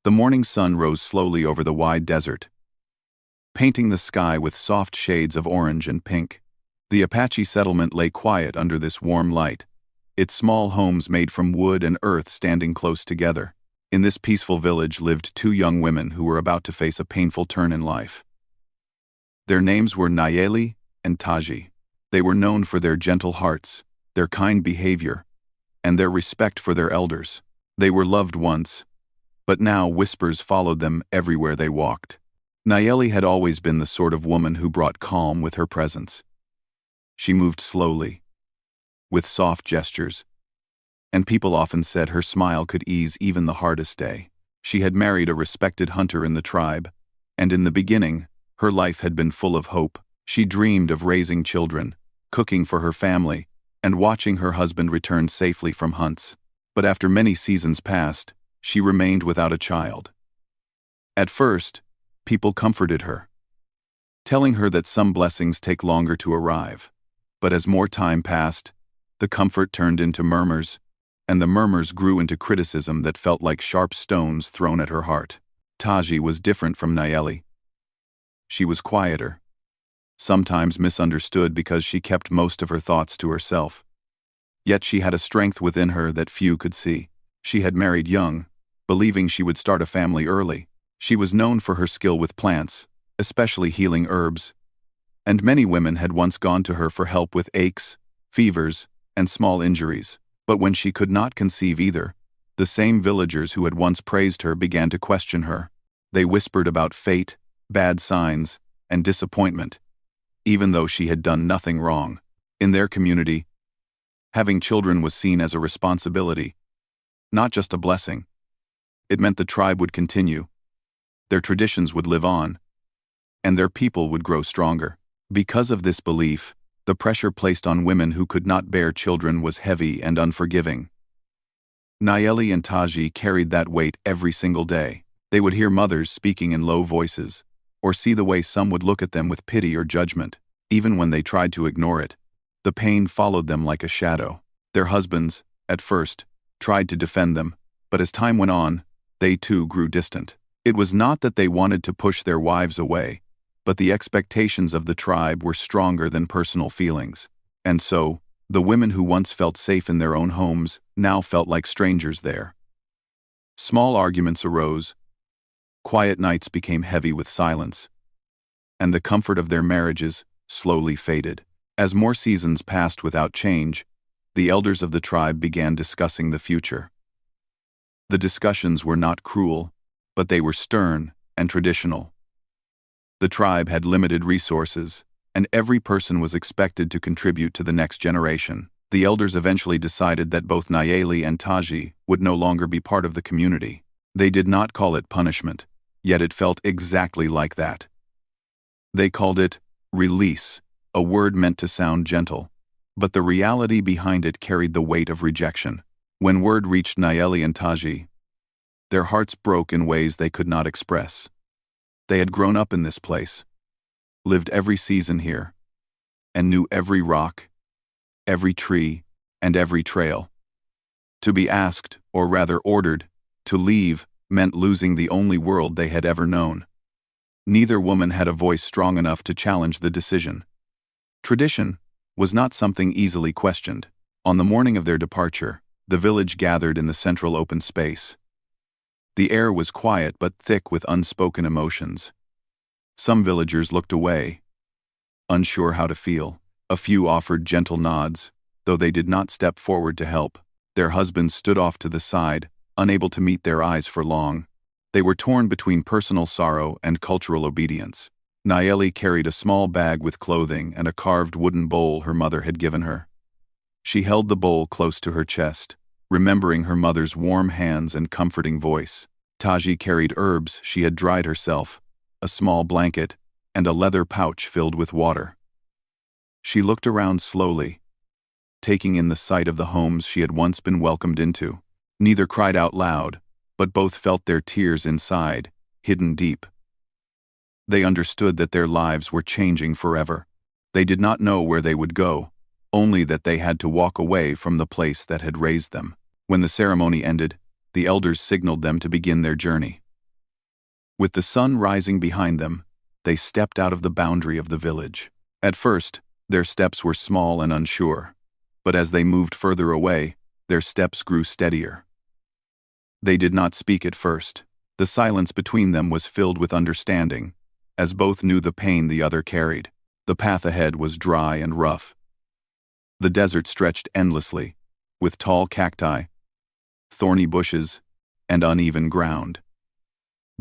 The morning sun rose slowly over the wide desert, painting the sky with soft shades of orange and pink. The Apache settlement lay quiet under this warm light, its small homes made from wood and earth standing close together. In this peaceful village lived two young women who were about to face a painful turn in life. Their names were Nayeli and Taji. They were known for their gentle hearts, their kind behavior, and their respect for their elders. They were loved once, but now whispers followed them everywhere they walked. Nayeli had always been the sort of woman who brought calm with her presence. She moved slowly, with soft gestures, and people often said her smile could ease even the hardest day. She had married a respected hunter in the tribe, and in the beginning, her life had been full of hope. She dreamed of raising children, cooking for her family, and watching her husband return safely from hunts. But after many seasons passed, she remained without a child. At first, people comforted her, telling her that some blessings take longer to arrive. But as more time passed, the comfort turned into murmurs, and the murmurs grew into criticism that felt like sharp stones thrown at her heart. Taji was different from Nayeli. She was quieter, sometimes misunderstood because she kept most of her thoughts to herself. Yet she had a strength within her that few could see. She had married young, believing she would start a family early. She was known for her skill with plants, especially healing herbs, and many women had once gone to her for help with aches, fevers, and small injuries. But when she could not conceive either, the same villagers who had once praised her began to question her. They whispered about fate, bad signs, and disappointment, even though she had done nothing wrong. In their community, having children was seen as a responsibility, not just a blessing. It meant the tribe would continue, their traditions would live on, and their people would grow stronger. Because of this belief, the pressure placed on women who could not bear children was heavy and unforgiving. Nayeli and Taji carried that weight every single day. They would hear mothers speaking in low voices, or see the way some would look at them with pity or judgment. Even when they tried to ignore it, the pain followed them like a shadow. Their husbands, at first, tried to defend them, but as time went on, they too grew distant. It was not that they wanted to push their wives away, but the expectations of the tribe were stronger than personal feelings. And so, the women who once felt safe in their own homes now felt like strangers there. Small arguments arose, quiet nights became heavy with silence, and the comfort of their marriages slowly faded. As more seasons passed without change, the elders of the tribe began discussing the future. The discussions were not cruel, but they were stern and traditional. The tribe had limited resources, and every person was expected to contribute to the next generation. The elders eventually decided that both Nayeli and Taji would no longer be part of the community. They did not call it punishment, yet it felt exactly like that. They called it release, a word meant to sound gentle, but the reality behind it carried the weight of rejection. When word reached Nayeli and Taji, their hearts broke in ways they could not express. They had grown up in this place, lived every season here, and knew every rock, every tree, and every trail. To be asked, or rather ordered, to leave meant losing the only world they had ever known. Neither woman had a voice strong enough to challenge the decision. Tradition was not something easily questioned. On the morning of their departure, the village gathered in the central open space. The air was quiet but thick with unspoken emotions. Some villagers looked away, unsure how to feel. A few offered gentle nods, though they did not step forward to help. Their husbands stood off to the side, unable to meet their eyes for long. They were torn between personal sorrow and cultural obedience. Nayeli carried a small bag with clothing and a carved wooden bowl her mother had given her. She held the bowl close to her chest, remembering her mother's warm hands and comforting voice. Taji carried herbs she had dried herself, a small blanket, and a leather pouch filled with water. She looked around slowly, taking in the sight of the homes she had once been welcomed into. Neither cried out loud, but both felt their tears inside, hidden deep. They understood that their lives were changing forever. They did not know where they would go, only that they had to walk away from the place that had raised them. When the ceremony ended, the elders signaled them to begin their journey. With the sun rising behind them, they stepped out of the boundary of the village. At first, their steps were small and unsure, but as they moved further away, their steps grew steadier. They did not speak at first. The silence between them was filled with understanding, as both knew the pain the other carried. The path ahead was dry and rough. The desert stretched endlessly, with tall cacti, thorny bushes, and uneven ground.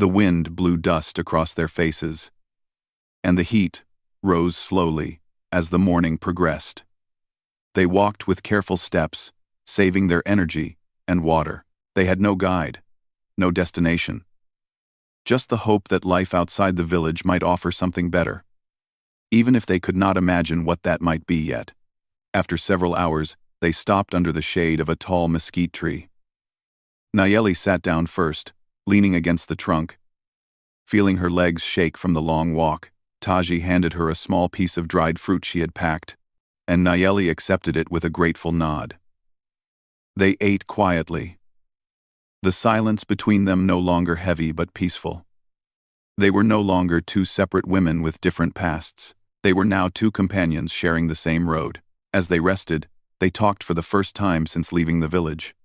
The wind blew dust across their faces, and the heat rose slowly as the morning progressed. They walked with careful steps, saving their energy and water. They had no guide, no destination. Just the hope that life outside the village might offer something better, even if they could not imagine what that might be yet. After several hours, they stopped under the shade of a tall mesquite tree. Nayeli sat down first, leaning against the trunk. Feeling her legs shake from the long walk, Taji handed her a small piece of dried fruit she had packed, and Nayeli accepted it with a grateful nod. They ate quietly, the silence between them no longer heavy but peaceful. They were no longer two separate women with different pasts. They were now two companions sharing the same road. As they rested, they talked for the first time since leaving the village.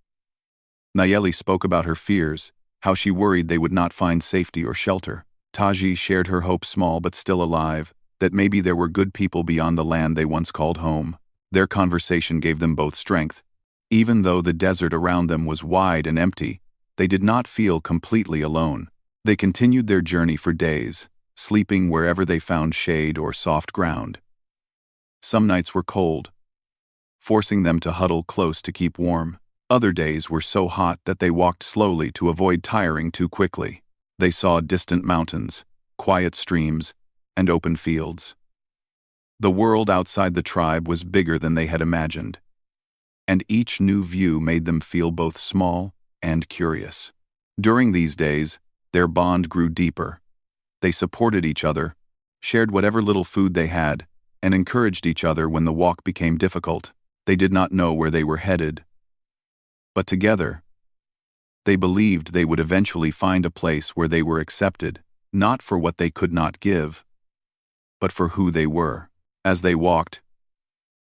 Nayeli spoke about her fears, how she worried they would not find safety or shelter. Taji shared her hope, small but still alive, that maybe there were good people beyond the land they once called home. Their conversation gave them both strength. Even though the desert around them was wide and empty, they did not feel completely alone. They continued their journey for days, sleeping wherever they found shade or soft ground. Some nights were cold, forcing them to huddle close to keep warm. Other days were so hot that they walked slowly to avoid tiring too quickly. They saw distant mountains, quiet streams, and open fields. The world outside the tribe was bigger than they had imagined, and each new view made them feel both small and curious. During these days, their bond grew deeper. They supported each other, shared whatever little food they had, and encouraged each other when the walk became difficult. They did not know where they were headed, but together, they believed they would eventually find a place where they were accepted, not for what they could not give, but for who they were. As they walked,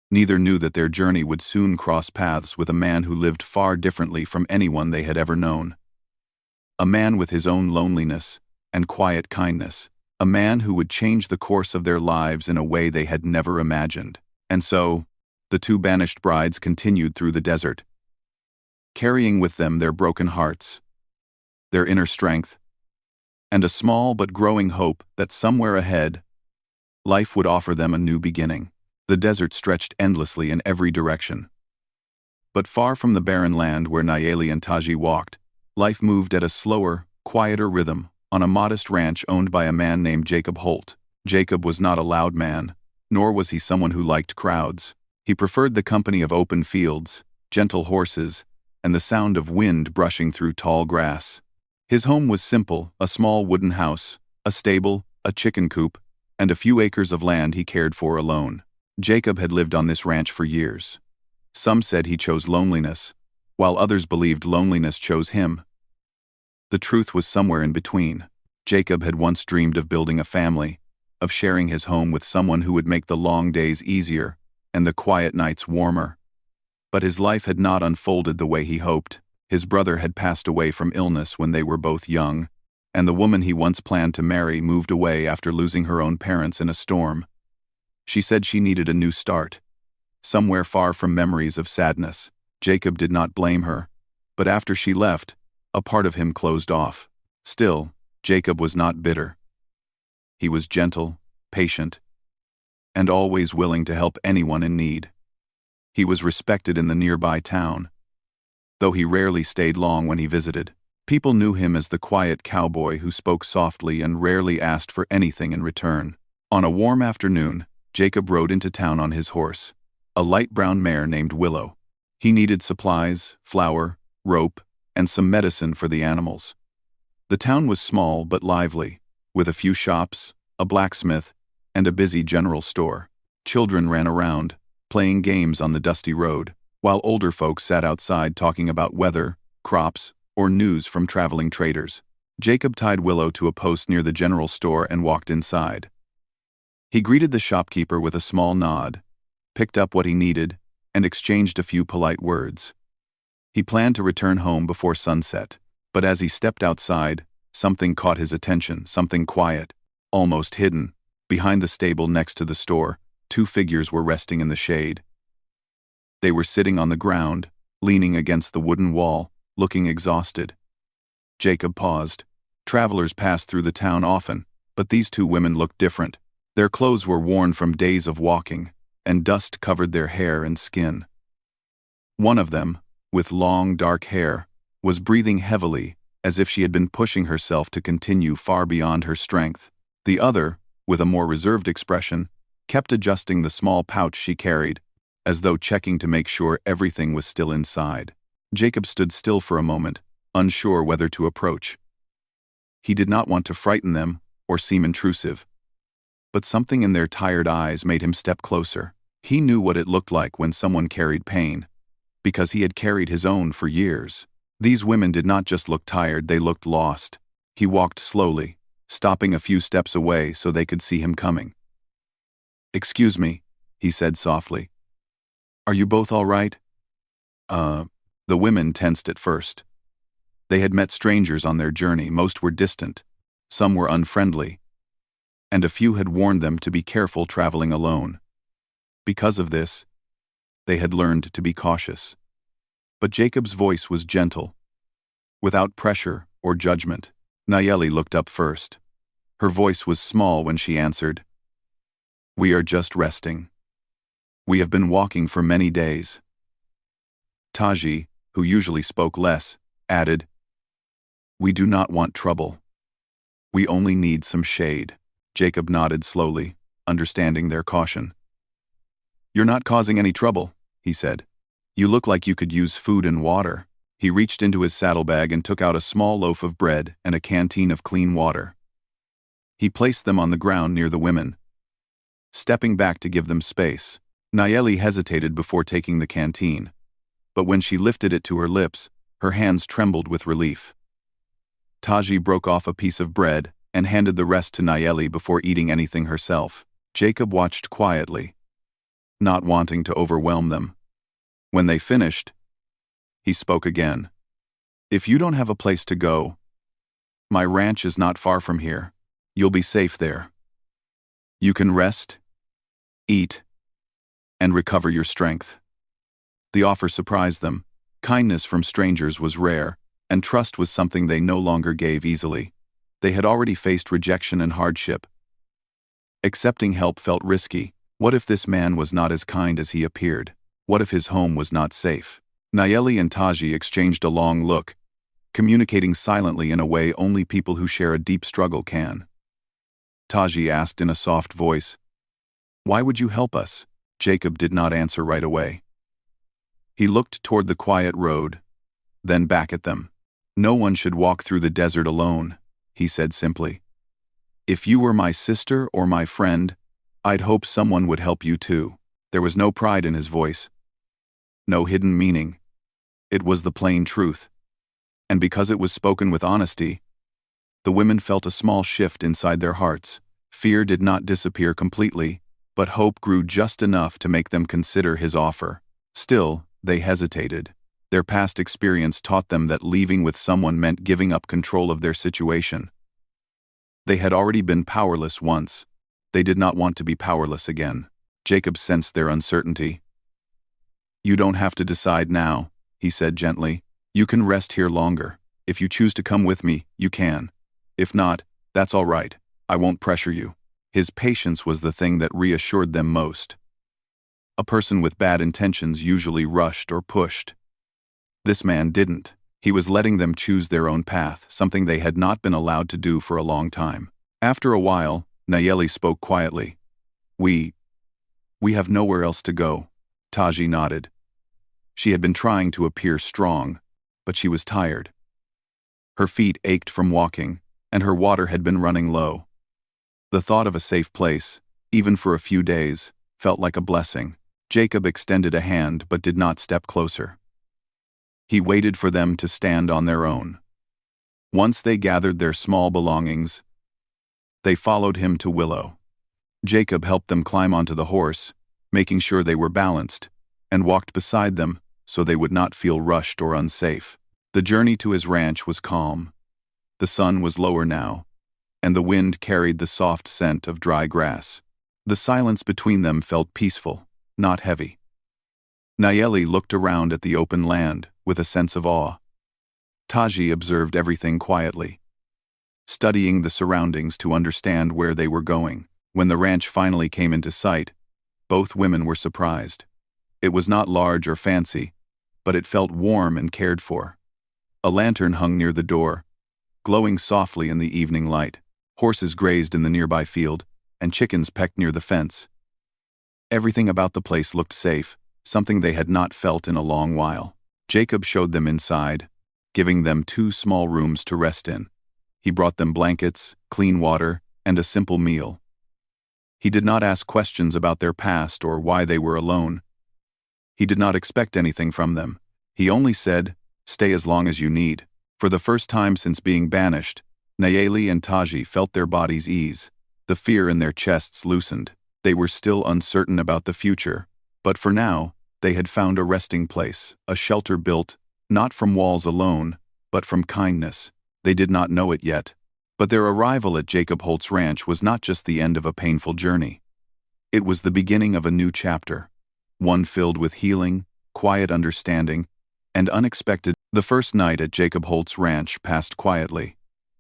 neither knew that their journey would soon cross paths with a man who lived far differently from anyone they had ever known. A man with his own loneliness and quiet kindness. A man who would change the course of their lives in a way they had never imagined. And so, the two banished brides continued through the desert, carrying with them their broken hearts, their inner strength, and a small but growing hope that somewhere ahead, life would offer them a new beginning. The desert stretched endlessly in every direction. But far from the barren land where Nayeli and Taji walked, life moved at a slower, quieter rhythm on a modest ranch owned by a man named Jacob Holt. Jacob was not a loud man, nor was he someone who liked crowds. He preferred the company of open fields, gentle horses, and the sound of wind brushing through tall grass. His home was simple, a small wooden house, a stable, a chicken coop, and a few acres of land he cared for alone. Jacob had lived on this ranch for years. Some said he chose loneliness, while others believed loneliness chose him. The truth was somewhere in between. Jacob had once dreamed of building a family, of sharing his home with someone who would make the long days easier and the quiet nights warmer. But his life had not unfolded the way he hoped. His brother had passed away from illness when they were both young, and the woman he once planned to marry moved away after losing her own parents in a storm. She said she needed a new start, somewhere far from memories of sadness. Jacob did not blame her, but after she left, a part of him closed off. Still, Jacob was not bitter. He was gentle, patient, and always willing to help anyone in need. He was respected in the nearby town, though he rarely stayed long when he visited. People knew him as the quiet cowboy who spoke softly and rarely asked for anything in return. On a warm afternoon, Jacob rode into town on his horse, a light brown mare named Willow. He needed supplies, flour, rope, and some medicine for the animals. The town was small but lively, with a few shops, a blacksmith, and a busy general store. Children ran around, playing games on the dusty road, while older folks sat outside talking about weather, crops, or news from traveling traders. Jacob tied Willow to a post near the general store and walked inside. He greeted the shopkeeper with a small nod, picked up what he needed, and exchanged a few polite words. He planned to return home before sunset, but as he stepped outside, something caught his attention, something quiet, almost hidden. Behind the stable next to the store, two figures were resting in the shade. They were sitting on the ground, leaning against the wooden wall, looking exhausted. Jacob paused. Travelers passed through the town often, but these two women looked different. Their clothes were worn from days of walking, and dust covered their hair and skin. One of them, with long, dark hair, was breathing heavily, as if she had been pushing herself to continue far beyond her strength. The other, with a more reserved expression, kept adjusting the small pouch she carried, as though checking to make sure everything was still inside. Jacob stood still for a moment, unsure whether to approach. He did not want to frighten them or seem intrusive, but something in their tired eyes made him step closer. He knew what it looked like when someone carried pain, because he had carried his own for years. These women did not just look tired, they looked lost. He walked slowly, stopping a few steps away so they could see him coming. "Excuse me," he said softly. "Are you both all right?" The women tensed at first. They had met strangers on their journey. Most were distant, some were unfriendly, and a few had warned them to be careful traveling alone. Because of this, they had learned to be cautious. But Jacob's voice was gentle, without pressure or judgment. Nayeli looked up first. Her voice was small when she answered, "We are just resting. We have been walking for many days." Taji, who usually spoke less, added, "We do not want trouble. We only need some shade." Jacob nodded slowly, understanding their caution. "You're not causing any trouble," he said. "You look like you could use food and water." He reached into his saddlebag and took out a small loaf of bread and a canteen of clean water. He placed them on the ground near the women, stepping back to give them space. Nayeli hesitated before taking the canteen, but when she lifted it to her lips, her hands trembled with relief. Taji broke off a piece of bread and handed the rest to Nayeli before eating anything herself. Jacob watched quietly, not wanting to overwhelm them. When they finished, he spoke again. "If you don't have a place to go, my ranch is not far from here. You'll be safe there. You can rest, eat, and recover your strength." The offer surprised them. Kindness from strangers was rare, and trust was something they no longer gave easily. They had already faced rejection and hardship. Accepting help felt risky. What if this man was not as kind as he appeared? What if his home was not safe? Nayeli and Taji exchanged a long look, communicating silently in a way only people who share a deep struggle can. Taji asked in a soft voice, "Why would you help us?" Jacob did not answer right away. He looked toward the quiet road, then back at them. "No one should walk through the desert alone," he said simply. "If you were my sister or my friend, I'd hope someone would help you too." There was no pride in his voice, no hidden meaning. It was the plain truth. And because it was spoken with honesty, the women felt a small shift inside their hearts. Fear did not disappear completely, but hope grew just enough to make them consider his offer. Still, they hesitated. Their past experience taught them that leaving with someone meant giving up control of their situation. They had already been powerless once. They did not want to be powerless again. Jacob sensed their uncertainty. "You don't have to decide now," he said gently. "You can rest here longer. If you choose to come with me, you can. If not, that's all right. I won't pressure you." His patience was the thing that reassured them most. A person with bad intentions usually rushed or pushed. This man didn't. He was letting them choose their own path, something they had not been allowed to do for a long time. After a while, Nayeli spoke quietly. We have nowhere else to go." Taji nodded. She had been trying to appear strong, but she was tired. Her feet ached from walking, and her water had been running low. The thought of a safe place, even for a few days, felt like a blessing. Jacob extended a hand but did not step closer. He waited for them to stand on their own. Once they gathered their small belongings, they followed him to Willow. Jacob helped them climb onto the horse, making sure they were balanced, and walked beside them so they would not feel rushed or unsafe. The journey to his ranch was calm. The sun was lower now, and the wind carried the soft scent of dry grass. The silence between them felt peaceful, not heavy. Nayeli looked around at the open land with a sense of awe. Taji observed everything quietly, studying the surroundings to understand where they were going. When the ranch finally came into sight, both women were surprised. It was not large or fancy, but it felt warm and cared for. A lantern hung near the door, glowing softly in the evening light. Horses grazed in the nearby field, and chickens pecked near the fence. Everything about the place looked safe, something they had not felt in a long while. Jacob showed them inside, giving them 2 small rooms to rest in. He brought them blankets, clean water, and a simple meal. He did not ask questions about their past or why they were alone. He did not expect anything from them. He only said, "Stay as long as you need." For the first time since being banished, Nayeli and Taji felt their bodies ease. The fear in their chests loosened. They were still uncertain about the future, but for now, they had found a resting place, a shelter built, not from walls alone, but from kindness. They did not know it yet, but their arrival at Jacob Holt's ranch was not just the end of a painful journey. It was the beginning of a new chapter, one filled with healing, quiet understanding, and unexpected. The first night at Jacob Holt's ranch passed quietly.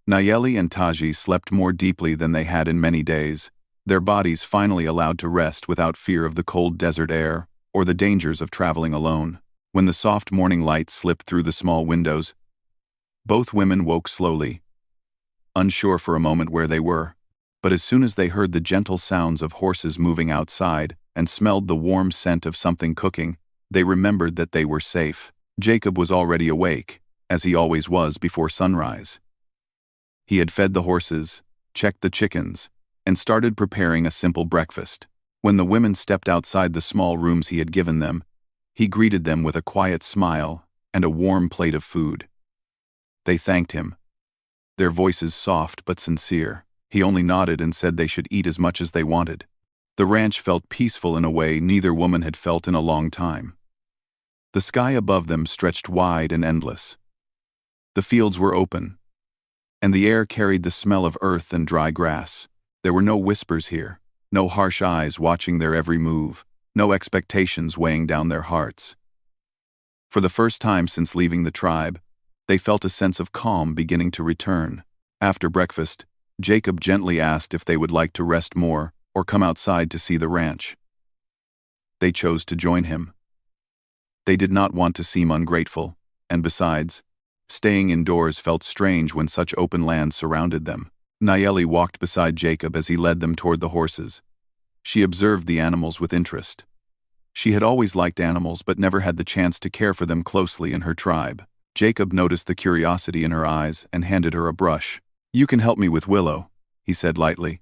Nayeli and Taji slept more deeply than they had in many days, their bodies finally allowed to rest without fear of the cold desert air or the dangers of traveling alone. When the soft morning light slipped through the small windows, both women woke slowly, unsure for a moment where they were. But as soon as they heard the gentle sounds of horses moving outside and smelled the warm scent of something cooking, they remembered that they were safe. Jacob was already awake, as he always was before sunrise. He had fed the horses, checked the chickens, and started preparing a simple breakfast. When the women stepped outside the small rooms he had given them, he greeted them with a quiet smile and a warm plate of food. They thanked him, their voices soft but sincere. He only nodded and said they should eat as much as they wanted. The ranch felt peaceful in a way neither woman had felt in a long time. The sky above them stretched wide and endless. The fields were open, and the air carried the smell of earth and dry grass. There were no whispers here, no harsh eyes watching their every move, no expectations weighing down their hearts. For the first time since leaving the tribe, they felt a sense of calm beginning to return. After breakfast, Jacob gently asked if they would like to rest more or come outside to see the ranch. They chose to join him. They did not want to seem ungrateful, and besides, staying indoors felt strange when such open land surrounded them. Nayeli walked beside Jacob as he led them toward the horses. She observed the animals with interest. She had always liked animals but never had the chance to care for them closely in her tribe. Jacob noticed the curiosity in her eyes and handed her a brush. "You can help me with Willow," he said lightly.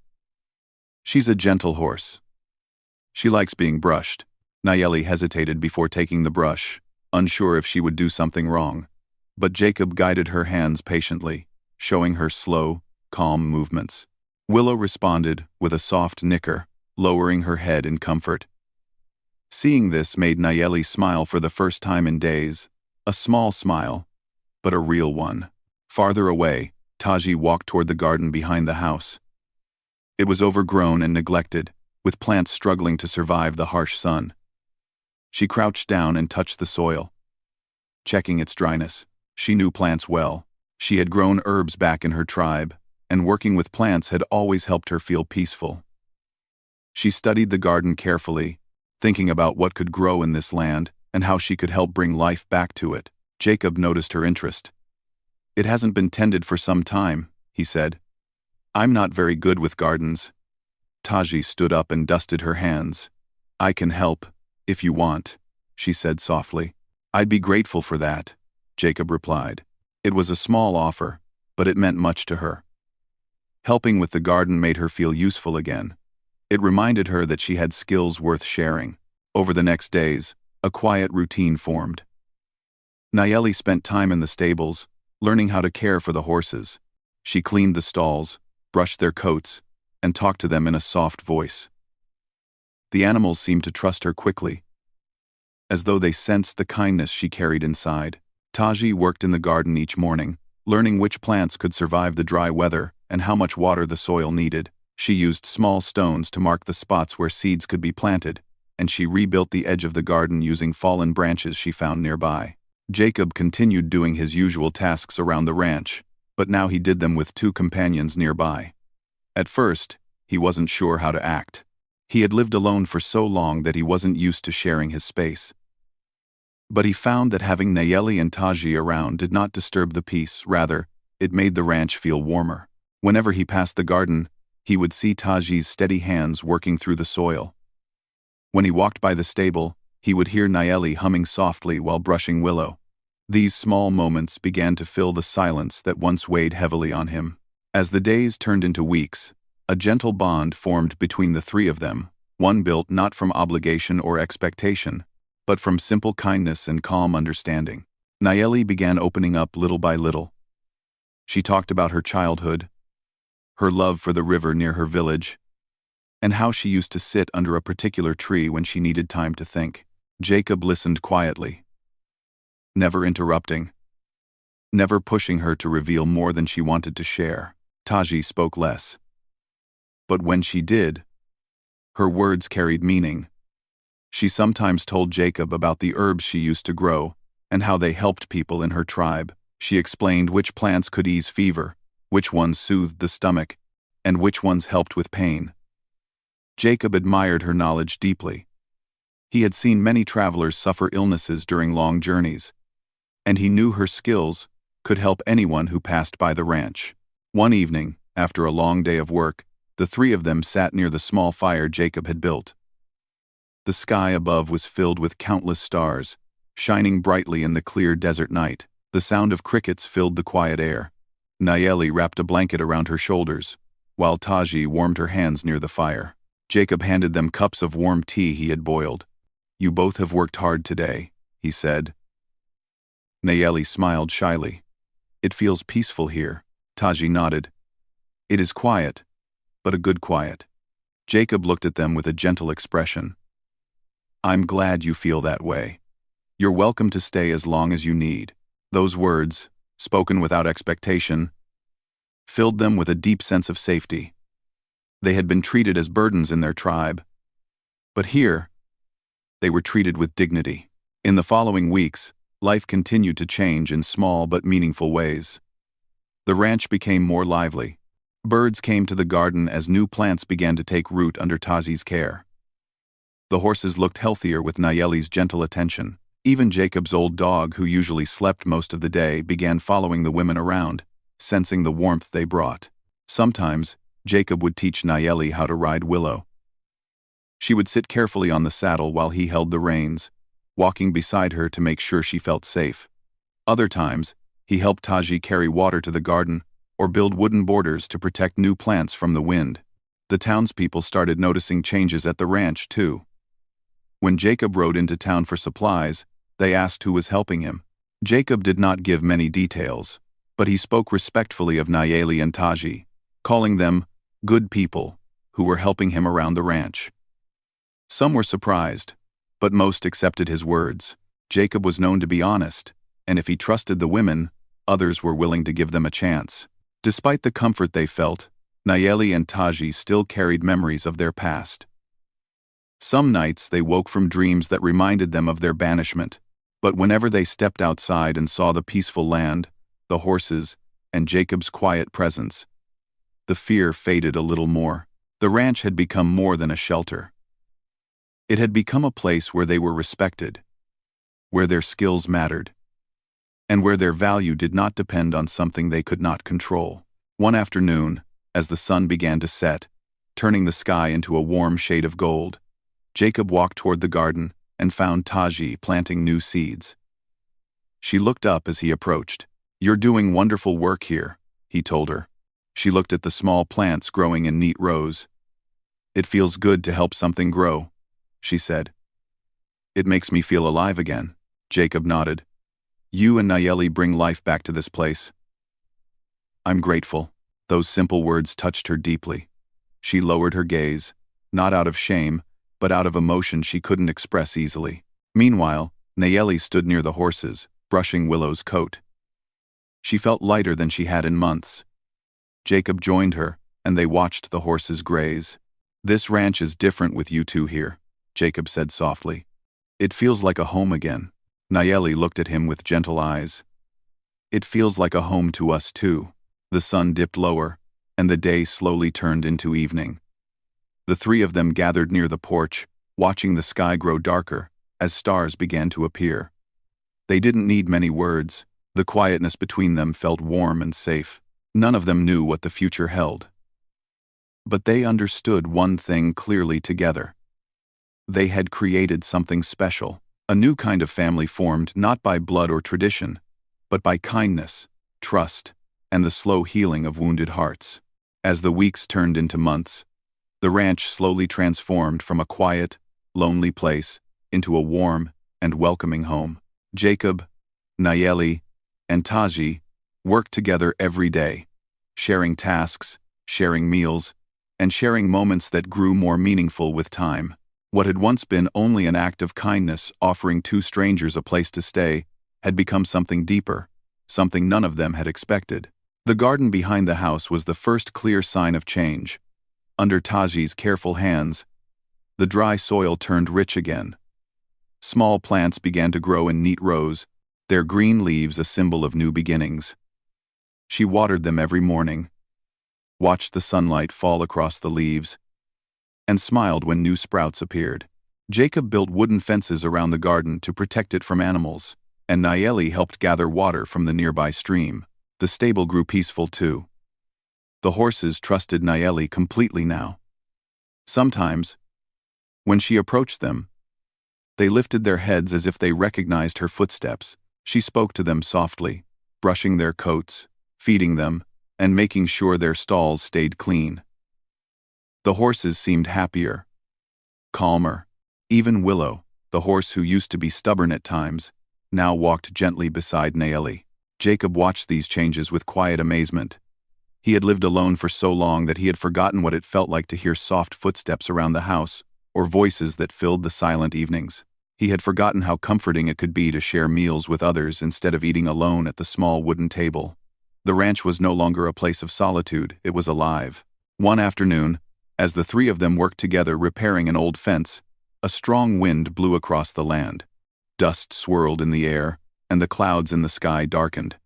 "She's a gentle horse. She likes being brushed." Nayeli hesitated before taking the brush, unsure if she would do something wrong. But Jacob guided her hands patiently, showing her slow, calm movements. Willow responded with a soft nicker, lowering her head in comfort. Seeing this made Nayeli smile for the first time in days, a small smile, but a real one. Farther away, Taji walked toward the garden behind the house. It was overgrown and neglected, with plants struggling to survive the harsh sun. She crouched down and touched the soil, checking its dryness. She knew plants well. She had grown herbs back in her tribe, and working with plants had always helped her feel peaceful. She studied the garden carefully, thinking about what could grow in this land and how she could help bring life back to it. Jacob noticed her interest. "It hasn't been tended for some time," he said. "I'm not very good with gardens." Taji stood up and dusted her hands. "I can help, if you want," she said softly. "I'd be grateful for that," Jacob replied. It was a small offer, but it meant much to her. Helping with the garden made her feel useful again. It reminded her that she had skills worth sharing. Over the next days, a quiet routine formed. Nayeli spent time in the stables, learning how to care for the horses. She cleaned the stalls, brushed their coats, and talked to them in a soft voice. The animals seemed to trust her quickly, as though they sensed the kindness she carried inside. Taji worked in the garden each morning, learning which plants could survive the dry weather and how much water the soil needed. She used small stones to mark the spots where seeds could be planted, and she rebuilt the edge of the garden using fallen branches she found nearby. Jacob continued doing his usual tasks around the ranch, but now he did them with 2 companions nearby. At first, he wasn't sure how to act. He had lived alone for so long that he wasn't used to sharing his space. But he found that having Nayeli and Taji around did not disturb the peace, rather, it made the ranch feel warmer. Whenever he passed the garden, he would see Taji's steady hands working through the soil. When he walked by the stable, he would hear Nayeli humming softly while brushing Willow. These small moments began to fill the silence that once weighed heavily on him. As the days turned into weeks, a gentle bond formed between the 3 of them, one built not from obligation or expectation, but from simple kindness and calm understanding. Nayeli began opening up little by little. She talked about her childhood, her love for the river near her village, and how she used to sit under a particular tree when she needed time to think. Jacob listened quietly, never interrupting, never pushing her to reveal more than she wanted to share. Taji spoke less, but when she did, her words carried meaning. She sometimes told Jacob about the herbs she used to grow and how they helped people in her tribe. She explained which plants could ease fever, which ones soothed the stomach, and which ones helped with pain. Jacob admired her knowledge deeply. He had seen many travelers suffer illnesses during long journeys, and he knew her skills could help anyone who passed by the ranch. One evening, after a long day of work, the 3 of them sat near the small fire Jacob had built. The sky above was filled with countless stars, shining brightly in the clear desert night. The sound of crickets filled the quiet air. Nayeli wrapped a blanket around her shoulders, while Taji warmed her hands near the fire. Jacob handed them cups of warm tea he had boiled. "You both have worked hard today," he said. Nayeli smiled shyly. "It feels peaceful here." Taji nodded. "It is quiet, but a good quiet." Jacob looked at them with a gentle expression. "I'm glad you feel that way. You're welcome to stay as long as you need." Those words, spoken without expectation, filled them with a deep sense of safety. They had been treated as burdens in their tribe, but here, they were treated with dignity. In the following weeks, life continued to change in small but meaningful ways. The ranch became more lively. Birds came to the garden as new plants began to take root under Tazi's care. The horses looked healthier with Nayeli's gentle attention. Even Jacob's old dog, who usually slept most of the day, began following the women around, sensing the warmth they brought. Sometimes, Jacob would teach Nayeli how to ride Willow. She would sit carefully on the saddle while he held the reins, walking beside her to make sure she felt safe. Other times, he helped Taji carry water to the garden or build wooden borders to protect new plants from the wind. The townspeople started noticing changes at the ranch, too. When Jacob rode into town for supplies, they asked who was helping him. Jacob did not give many details, but he spoke respectfully of Nayeli and Taji, calling them good people who were helping him around the ranch. Some were surprised, but most accepted his words. Jacob was known to be honest, and if he trusted the women, others were willing to give them a chance. Despite the comfort they felt, Nayeli and Taji still carried memories of their past. Some nights they woke from dreams that reminded them of their banishment, but whenever they stepped outside and saw the peaceful land, the horses, and Jacob's quiet presence, the fear faded a little more. The ranch had become more than a shelter. It had become a place where they were respected, where their skills mattered, and where their value did not depend on something they could not control. One afternoon, as the sun began to set, turning the sky into a warm shade of gold, Jacob walked toward the garden and found Taji planting new seeds. She looked up as he approached. "You're doing wonderful work here," he told her. She looked at the small plants growing in neat rows. "It feels good to help something grow," she said. "It makes me feel alive again." Jacob nodded. You and Nayeli bring life back to this place. I'm grateful. Those simple words touched her deeply. She lowered her gaze, not out of shame, but out of emotion she couldn't express easily. Meanwhile, Nayeli stood near the horses, brushing Willow's coat. She felt lighter than she had in months. Jacob joined her, and they watched the horses graze. This ranch is different with you two here, Jacob said softly. It feels like a home again. Nayeli looked at him with gentle eyes. It feels like a home to us too. The sun dipped lower, and the day slowly turned into evening. The three of them gathered near the porch, watching the sky grow darker as stars began to appear. They didn't need many words. The quietness between them felt warm and safe. None of them knew what the future held. But they understood one thing clearly together. They had created something special, a new kind of family formed not by blood or tradition, but by kindness, trust, and the slow healing of wounded hearts. As the weeks turned into months, the ranch slowly transformed from a quiet, lonely place into a warm and welcoming home. Jacob, Nayeli, and Taji worked together every day, sharing tasks, sharing meals, and sharing moments that grew more meaningful with time. What had once been only an act of kindness offering two strangers a place to stay had become something deeper, something none of them had expected. The garden behind the house was the first clear sign of change. Under Taji's careful hands, the dry soil turned rich again. Small plants began to grow in neat rows, their green leaves a symbol of new beginnings. She watered them every morning, watched the sunlight fall across the leaves, and smiled when new sprouts appeared. Jacob built wooden fences around the garden to protect it from animals, and Nayeli helped gather water from the nearby stream. The stable grew peaceful too. The horses trusted Nayeli completely now. Sometimes, when she approached them, they lifted their heads as if they recognized her footsteps. She spoke to them softly, brushing their coats, feeding them, and making sure their stalls stayed clean. The horses seemed happier, calmer. Even Willow, the horse who used to be stubborn at times, now walked gently beside Nayeli. Jacob watched these changes with quiet amazement. He had lived alone for so long that he had forgotten what it felt like to hear soft footsteps around the house, or voices that filled the silent evenings. He had forgotten how comforting it could be to share meals with others instead of eating alone at the small wooden table. The ranch was no longer a place of solitude, it was alive. One afternoon, as the three of them worked together repairing an old fence, a strong wind blew across the land. Dust swirled in the air, and the clouds in the sky darkened.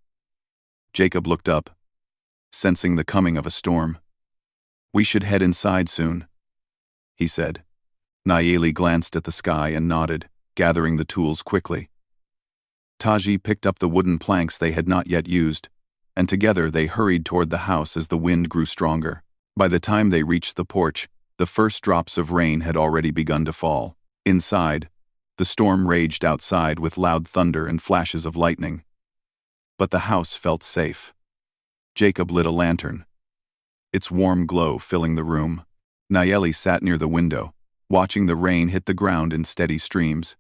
Jacob looked up, sensing the coming of a storm. "We should head inside soon," he said. Nayeli glanced at the sky and nodded, gathering the tools quickly. Taji picked up the wooden planks they had not yet used, and together they hurried toward the house as the wind grew stronger. By the time they reached the porch, the first drops of rain had already begun to fall. Inside, the storm raged outside with loud thunder and flashes of lightning. But the house felt safe. Jacob lit a lantern, its warm glow filling the room. Nayeli sat near the window, watching the rain hit the ground in steady streams.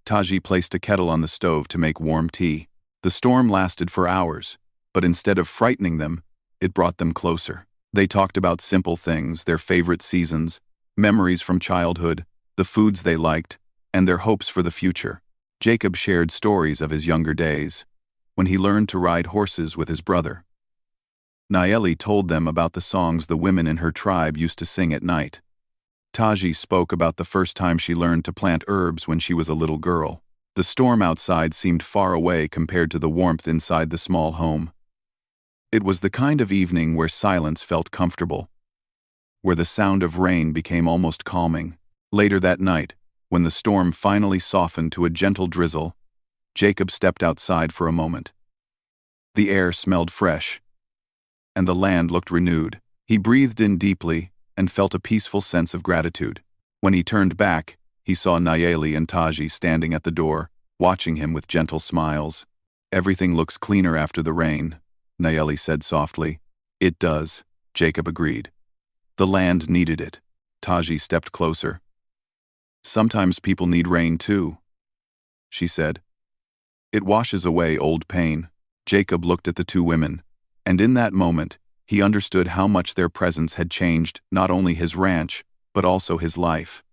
Taji placed a kettle on the stove to make warm tea. The storm lasted for hours, but instead of frightening them, it brought them closer. They talked about simple things, their favorite seasons, memories from childhood, the foods they liked, and their hopes for the future. Jacob shared stories of his younger days, when he learned to ride horses with his brother. Nayeli told them about the songs the women in her tribe used to sing at night. Taji spoke about the first time she learned to plant herbs when she was a little girl. The storm outside seemed far away compared to the warmth inside the small home. It was the kind of evening where silence felt comfortable, where the sound of rain became almost calming. Later that night, when the storm finally softened to a gentle drizzle, Jacob stepped outside for a moment. The air smelled fresh, and the land looked renewed. He breathed in deeply and felt a peaceful sense of gratitude. When he turned back, he saw Nayeli and Taji standing at the door, watching him with gentle smiles. "Everything looks cleaner after the rain," Nayeli said softly. "It does," Jacob agreed. "The land needed it." Taji stepped closer. "Sometimes people need rain too," she said. It washes away old pain. Jacob looked at the two women, and in that moment, he understood how much their presence had changed not only his ranch, but also his life.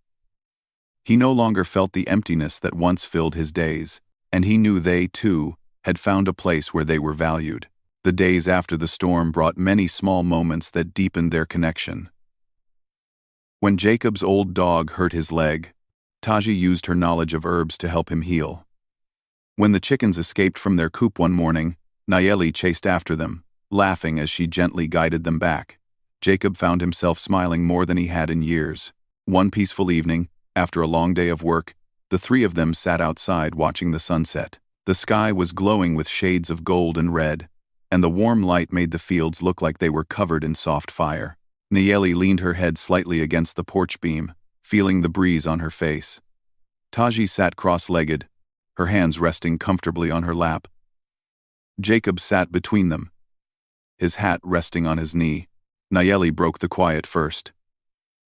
He no longer felt the emptiness that once filled his days, and he knew they, too, had found a place where they were valued. The days after the storm brought many small moments that deepened their connection. When Jacob's old dog hurt his leg, Taji used her knowledge of herbs to help him heal. When the chickens escaped from their coop one morning, Nayeli chased after them, laughing as she gently guided them back. Jacob found himself smiling more than he had in years. One peaceful evening, after a long day of work, the three of them sat outside watching the sunset. The sky was glowing with shades of gold and red, and the warm light made the fields look like they were covered in soft fire. Nayeli leaned her head slightly against the porch beam, feeling the breeze on her face. Taji sat cross-legged, her hands resting comfortably on her lap. Jacob sat between them, his hat resting on his knee. Nayeli broke the quiet first.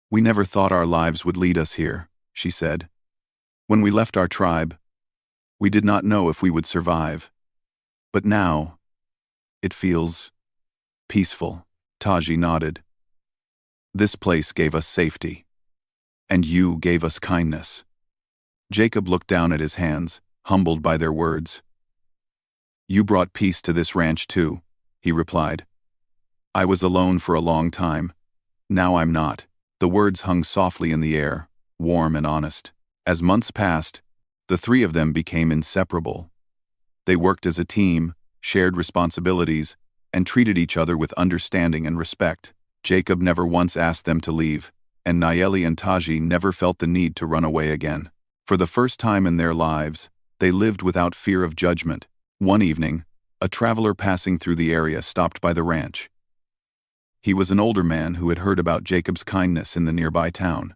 "We never thought our lives would lead us here," she said. "When we left our tribe, we did not know if we would survive. But now, it feels peaceful." Taji nodded. "This place gave us safety. And you gave us kindness." Jacob looked down at his hands, humbled by their words. "You brought peace to this ranch too," he replied. "I was alone for a long time. Now I'm not." The words hung softly in the air, warm and honest. As months passed, the three of them became inseparable. They worked as a team, shared responsibilities, and treated each other with understanding and respect. Jacob never once asked them to leave, and Nayeli and Taji never felt the need to run away again. For the first time in their lives, they lived without fear of judgment. One evening, a traveler passing through the area stopped by the ranch. He was an older man who had heard about Jacob's kindness in the nearby town.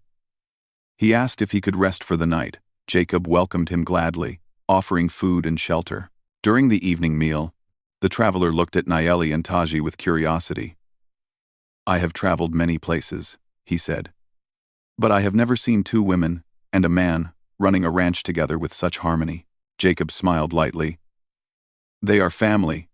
He asked if he could rest for the night. Jacob welcomed him gladly, offering food and shelter. During the evening meal, the traveler looked at Nayeli and Taji with curiosity. "I have traveled many places," he said, "but I have never seen two women and a man running a ranch together with such harmony." Jacob smiled lightly. "They are family,"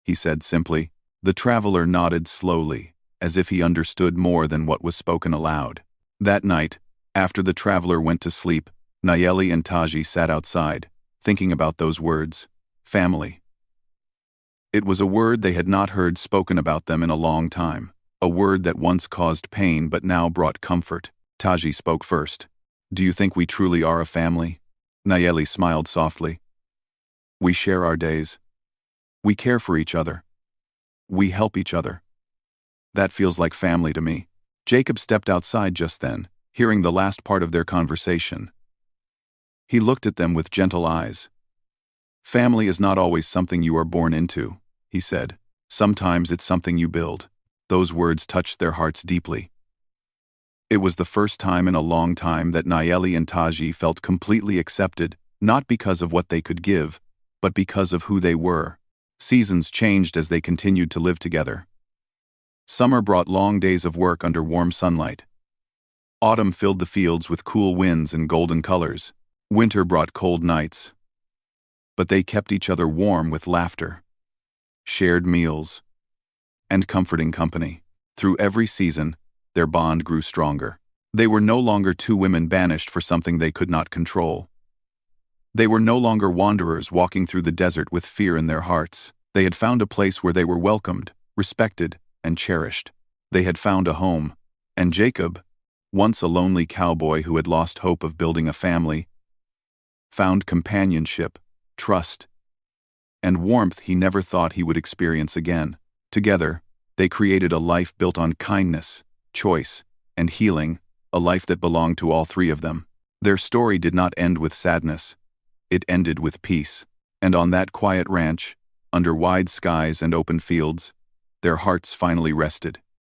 he said simply. The traveler nodded slowly, as if he understood more than what was spoken aloud. That night, after the traveler went to sleep, Nayeli and Taji sat outside, thinking about those words, family. It was a word they had not heard spoken about them in a long time, a word that once caused pain but now brought comfort. Taji spoke first. "Do you think we truly are a family?" Nayeli smiled softly. "We share our days. We care for each other. We help each other. That feels like family to me." Jacob stepped outside just then, hearing the last part of their conversation. He looked at them with gentle eyes. "Family is not always something you are born into," he said. "Sometimes it's something you build." Those words touched their hearts deeply. It was the first time in a long time that Nayeli and Taji felt completely accepted, not because of what they could give, but because of who they were. Seasons changed as they continued to live together. Summer brought long days of work under warm sunlight. Autumn filled the fields with cool winds and golden colors. Winter brought cold nights. But they kept each other warm with laughter, shared meals, and comforting company. Through every season, their bond grew stronger. They were no longer two women banished for something they could not control. They were no longer wanderers walking through the desert with fear in their hearts. They had found a place where they were welcomed, respected, and cherished. They had found a home, and Jacob, once a lonely cowboy who had lost hope of building a family, found companionship, trust, and warmth he never thought he would experience again. Together, they created a life built on kindness, choice, and healing, a life that belonged to all three of them. Their story did not end with sadness. It ended with peace. And on that quiet ranch, under wide skies and open fields, their hearts finally rested.